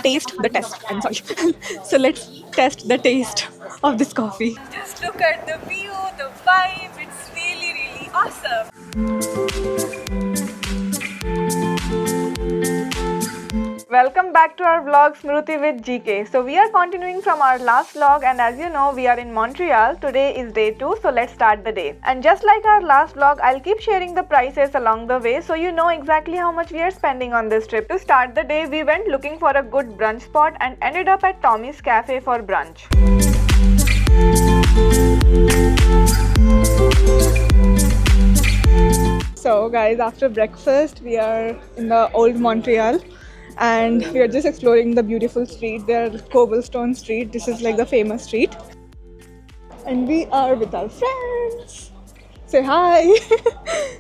taste the test. I'm sorry. So let's test the taste of this coffee. Just look at the view, the vibe. It's really, really awesome. Welcome back to our vlog Smruti with GK. So we are continuing from our last vlog, and as you know we are in Montreal. Today is day 2, so let's start the day. And just like our last vlog, I'll keep sharing the prices along the way so you know exactly how much we are spending on this trip. To start the day, we went looking for a good brunch spot and ended up at Tommy's Cafe for brunch. So guys, after breakfast we are in the old Montreal and we are just exploring the beautiful street. There, cobblestone street. This is like the famous street, and we are with our friends. Say hi.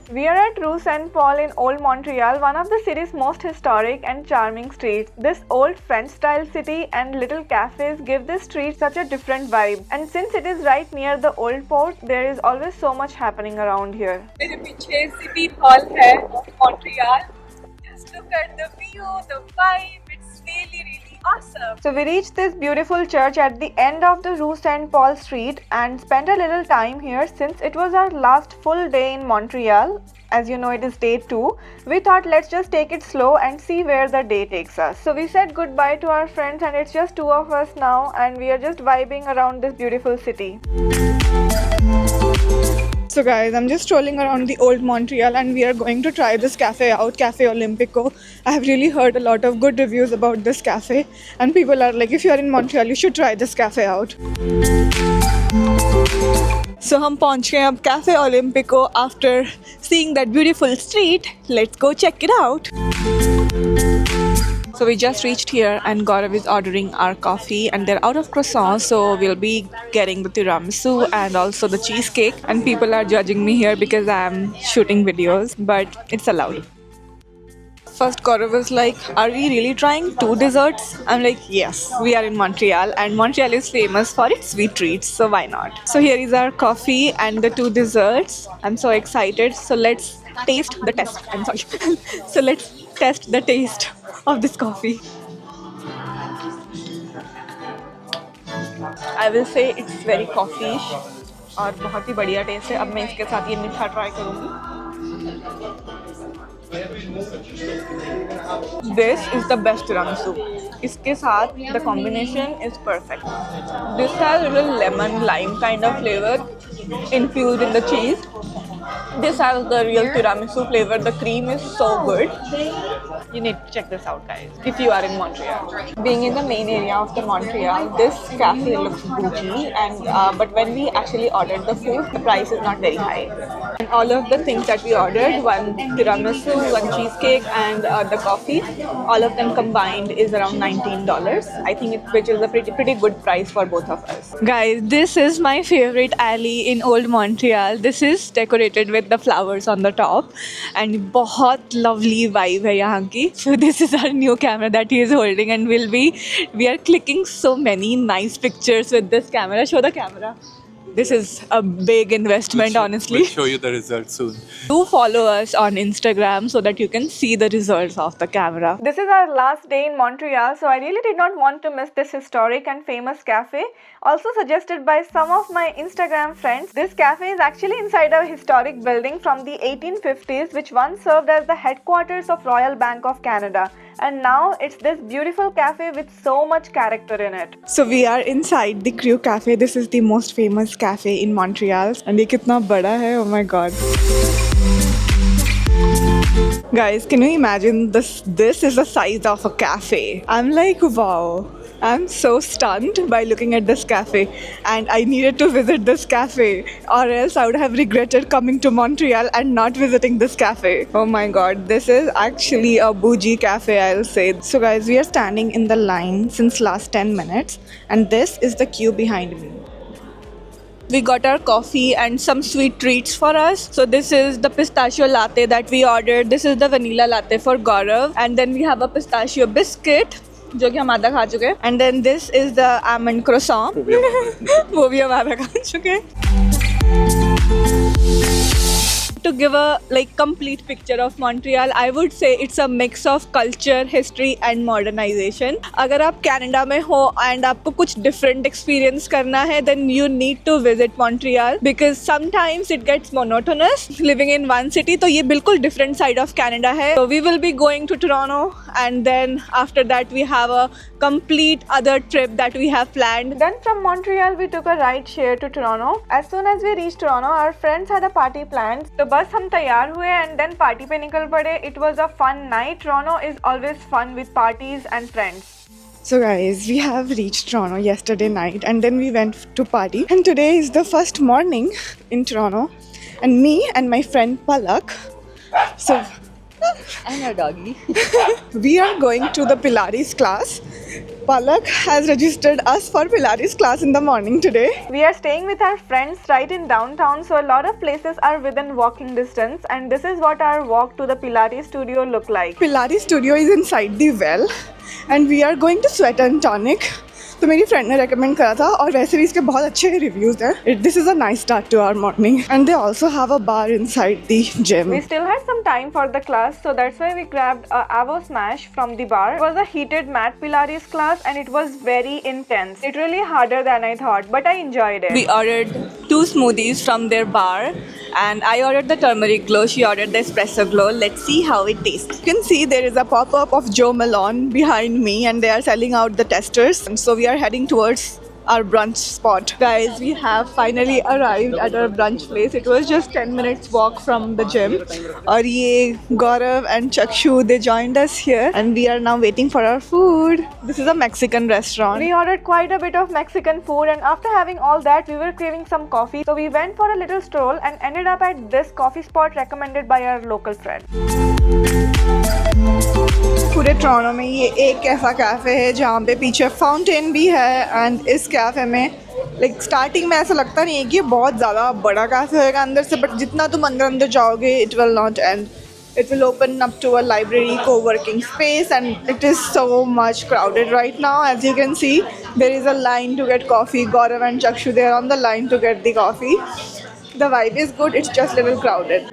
We are at Rue Saint Paul in Old Montreal, one of the city's most historic and charming streets. This old French-style city and little cafes give this street such a different vibe. And since it is right near the old port, there is always so much happening around here. मेरे पीछे City Hall है Montreal. Just look at the view, the vibe. It's really, really awesome. So we reached this beautiful church at the end of the Rue Saint Paul street and spent a little time here since it was our last full day in Montreal. As you know, it is day 2. We thought let's just take it slow and see where the day takes us. So we said goodbye to our friends and it's just 2 of us now and we are just vibing around this beautiful city. So guys, I'm just strolling around the old Montreal and we are going to try this cafe out, Cafe Olympico. I have really heard a lot of good reviews about this cafe and people are like, if you are in Montreal, you should try this cafe out. So हम पहुंच गए अब Cafe Olympico after seeing that beautiful street. Let's go check it out. So we just reached here and Gaurav is ordering our coffee and they're out of croissants, so we'll be getting the tiramisu and also the cheesecake, and people are judging me here because I'm shooting videos, but it's allowed. First Gaurav was like, are we really trying 2 desserts? I'm like, yes, we are in Montreal and Montreal is famous for its sweet treats, so why not? So here is our coffee and the 2 desserts. I'm so excited, so let's taste the test. I'm sorry. So let's test the taste of this coffee. I will say it's very coffee-ish और बहुत ही बढ़िया test है. अब मैं इसके साथ ये मीठा ट्राई करूँगी. This is the best tiramisu. इसके साथ the combination is perfect. This has a little lemon lime kind of flavor infused in the cheese. This has the real tiramisu flavor. The cream is so good. You need to check this out, guys, if you are in Montreal. Being in the main area of the Montreal, this cafe looks bougie, and but when we actually ordered the food, the price is not very high. And all of the things that we ordered, one tiramisu, one cheesecake, and the coffee, all of them combined is around $19. I think which is a pretty good price for both of us. Guys, this is my favorite alley in Old Montreal. This is decorated with the flowers on the top, and बहुत lovely vibe है यहाँ की. So this is our new camera that he is holding, and we are clicking so many nice pictures with this camera. Show the camera. This is a big investment, honestly. We'll show you the results soon. Do follow us on Instagram so that you can see the results of the camera. This is our last day in Montreal, so I really did not want to miss this historic and famous cafe. Also suggested by some of my Instagram friends, this cafe is actually inside a historic building from the 1850s which once served as the headquarters of Royal Bank of Canada. And now it's this beautiful cafe with so much character in it. So we are inside the Crew Cafe. This is the most famous cafe in Montreal. And ये कितना बड़ा है, oh my god. Guys, can you imagine this? This is the size of a cafe. I'm like, wow. I'm so stunned by looking at this cafe, and I needed to visit this cafe, or else I would have regretted coming to Montreal and not visiting this cafe. Oh my god, this is actually a bougie cafe, I'll say. So guys, we are standing in the line since last 10 minutes, and this is the queue behind me. We got our coffee and some sweet treats for us. So this is the pistachio latte that we ordered. This is the vanilla latte for Gaurav, and then we have a pistachio biscuit जो कि हम आधा खा चुके हैं, and then this is the almond croissant वो भी हम आधा खा चुके हैं. to give a like complete picture of Montreal, I would say it's a mix of culture, history and modernization. अगर आप कनाडा में हो and आपको कुछ different experience करना है, then you need to visit Montreal because sometimes it gets monotonous living in one city. तो ये बिल्कुल different side of Canada है. So we will be going to Toronto and then after that we have a complete other trip that we have planned. Then from Montreal we took a ride share to Toronto. As soon as we reached Toronto, our friends had a party planned. तो बस हम तैयार हुए and then party पे निकल पड़े. It was a fun night. Toronto is always fun with parties and friends. So guys, we have reached Toronto yesterday night and then we went to party, and today is the first morning in Toronto and me and my friend Palak, so And a doggy. we are going to the Pilates class. Palak has registered us for Pilates class in the morning today. We are staying with our friends right in downtown, so a lot of places are within walking distance, and this is what our walk to the Pilates studio look like. Pilates studio is inside the well and we are going to Sweat and Tonic. तो मेरी friend ने recommend करा था और वैसे भी इसके बहुत अच्छे रिव्यूज हैं. This is a nice start to our morning and they also have a bar inside the gym. We still had some time for the class, so that's why we grabbed a Avo Smash from the bar. It was a heated mat Pilates class and it was very intense. Literally harder than I thought, but I enjoyed it. We ordered 2 smoothies from their bar and I ordered the turmeric glow, she ordered the espresso glow. Let's see how it tastes. You can see there is a pop-up of Joe Malone behind me and they are selling out the testers. And so we are heading towards our brunch spot. Guys, we have finally arrived at our brunch place. It was just 10 minutes walk from the gym. और ये Gaurav and Chakshu, they joined us here and we are now waiting for our food. This is a Mexican restaurant. We ordered quite a bit of Mexican food, and after having all that, we were craving some coffee. So we went for a little stroll and ended up at this coffee spot recommended by our local friend. पूरे Toronto में ये एक ऐसा cafe है जहाँ पे पीछे fountain भी है एंड इस कैफ़े में लाइक स्टार्टिंग में ऐसा लगता नहीं है कि ये बहुत ज़्यादा बड़ा कैफ़े होएगा अंदर से, बट जितना तुम अंदर जाओगे it will not and. It will open up to a library, co-working space, and it is so much crowded right now. As you can see, there is a line to get coffee. Gaurav and Chakshu, they are on the line to get the coffee. The vibe is good, it's just a little crowded.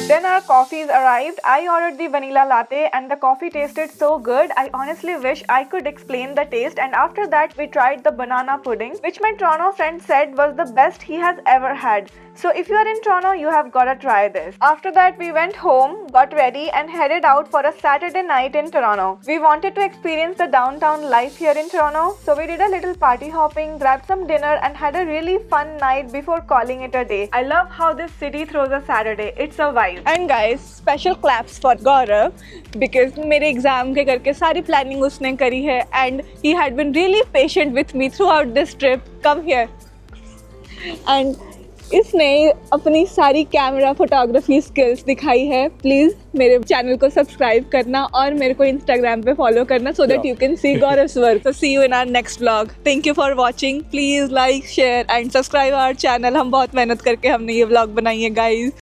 Then our coffees arrived. I ordered the vanilla latte and the coffee tasted so good. I honestly wish I could explain the taste. And after that we tried the banana pudding, which my Toronto friend said was the best he has ever had. So if you are in Toronto, you have got to try this. After that we went home, got ready and headed out for a Saturday night in Toronto. We wanted to experience the downtown life here in Toronto. So we did a little party hopping, grabbed some dinner and had a really fun night before calling it a day. I love how this city throws a Saturday. It's a vibe. And guys, special claps for Gaurav because मेरे exam के करके सारी planning उसने करी है and he had been really patient with me throughout this trip. Come here. And इसने अपनी सारी कैमरा फोटोग्राफी स्किल्स दिखाई है. प्लीज़ मेरे चैनल को सब्सक्राइब करना और मेरे को इंस्टाग्राम पे फॉलो करना so that you can see Gaurav's work. So see you in our next vlog. Thank you for watching. Please like, share and subscribe our channel. हम बहुत मेहनत करके हमने ये vlog बनाई है guys.